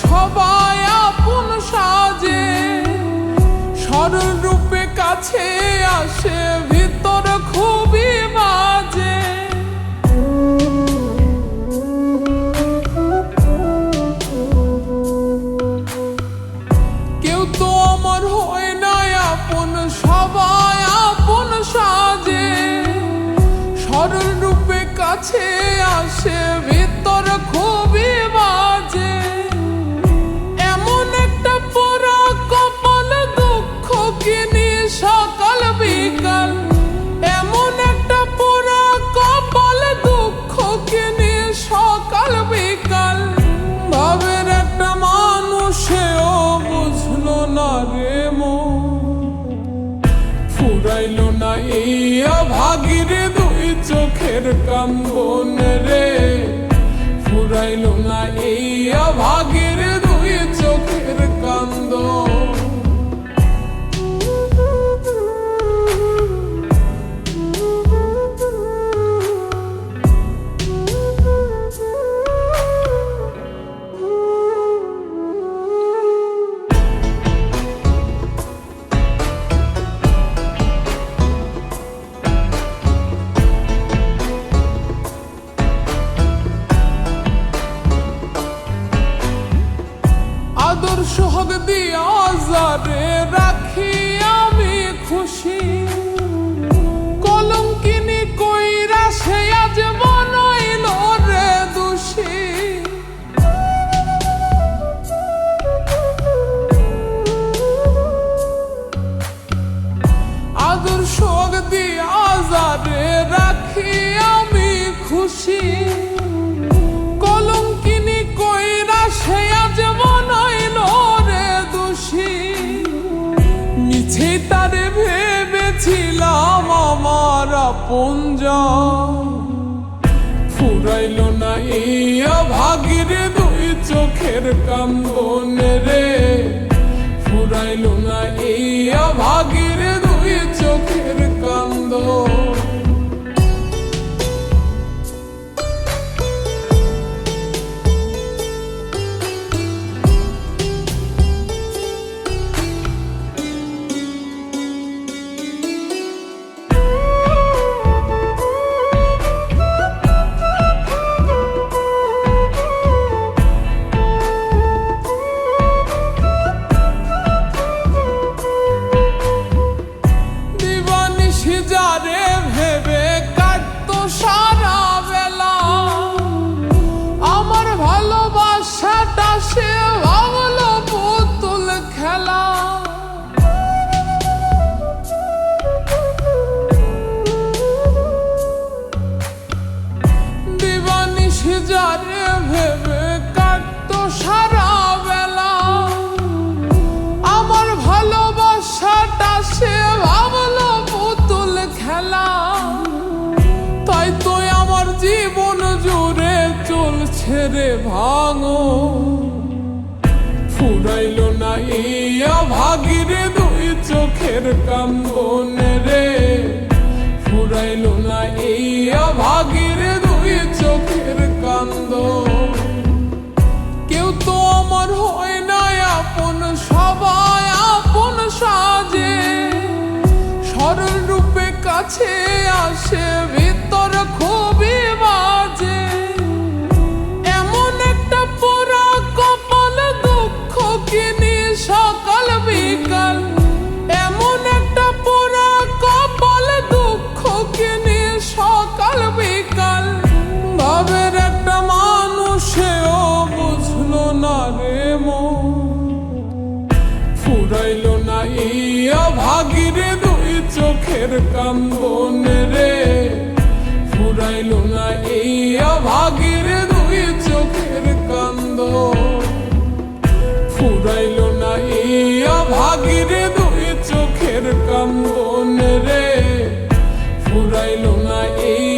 সবাই আপন সাজে, সরল রূপে কাছে আসে, ভিতর খুবই বাজে। কেউ তো আমার হয় না আপন, সবাই আপন সাজে, সরল রূপে কাছে আসে, ভিতর খুবই বাজে। সকাল বিকাল এমন একটা পোড়া কপাল, দুঃখ কিনে সকাল বিকাল। ভাবের একটা মানুষেও বুঝলো না রে ফুরাইলো না এই ভাগির দুই চোখের কান্দন রে, ফুরাইলো না এই ভাগির দুই চোখের কান্দন। সোহাগ দিয়া যারে রাখি আমি খুশি, কলঙ্কিনী কইরা সে আজ বানাইল রে দোষী। আদর সোহাগ দিয়া যারে রাখি আমি খুশি, কলঙ্কিনী কইরা সে আজ বানাইল রে দোষী। মিছে তারে ভেবেছিলাম আমার আপনজন, ফুরাইল না এই ভাগির দুই চোখের কান্দন রে, ফুরাইল না এই ভাগির দুই চোখের কান্দন। যারে ভেবে কাটতো সারা বেলা, আমার ভালোবাসাটা সে ভাবলো পুতুল খেলা। দিবানিশি যারে ভেবে কাটতো সারা বেলা, আমার ভালোবাসাটা সে ভাবলো পুতুল খেলা। তাই তো আমার জীবন জুড়ে চলছে রে ভাঙো, ফুরাইল না এই ভাগির দুই চোখের কান্দন রে, ফুরাইল না এই ভাগির দুই চোখের কান্দন। কেউ তো আমার হয় না আপন, সবাই আপন সাজে, সরল রূপে কাছে আসে, ভিতর খুবই বাজে। এমন একটা পোড়া কপাল, দুঃখ কিনে সকাল বিকাল, এমন একটা পোড়া কপাল, দুঃখ কিনে সকাল বিকাল। ভাবের একটা মানুষেও বুঝলো না রে ফুরাইল না এই ভাগির দুই চোখের কান্দন রে, ফুরাইল না এই ভাগির দুই চোখের কান্দন। না এই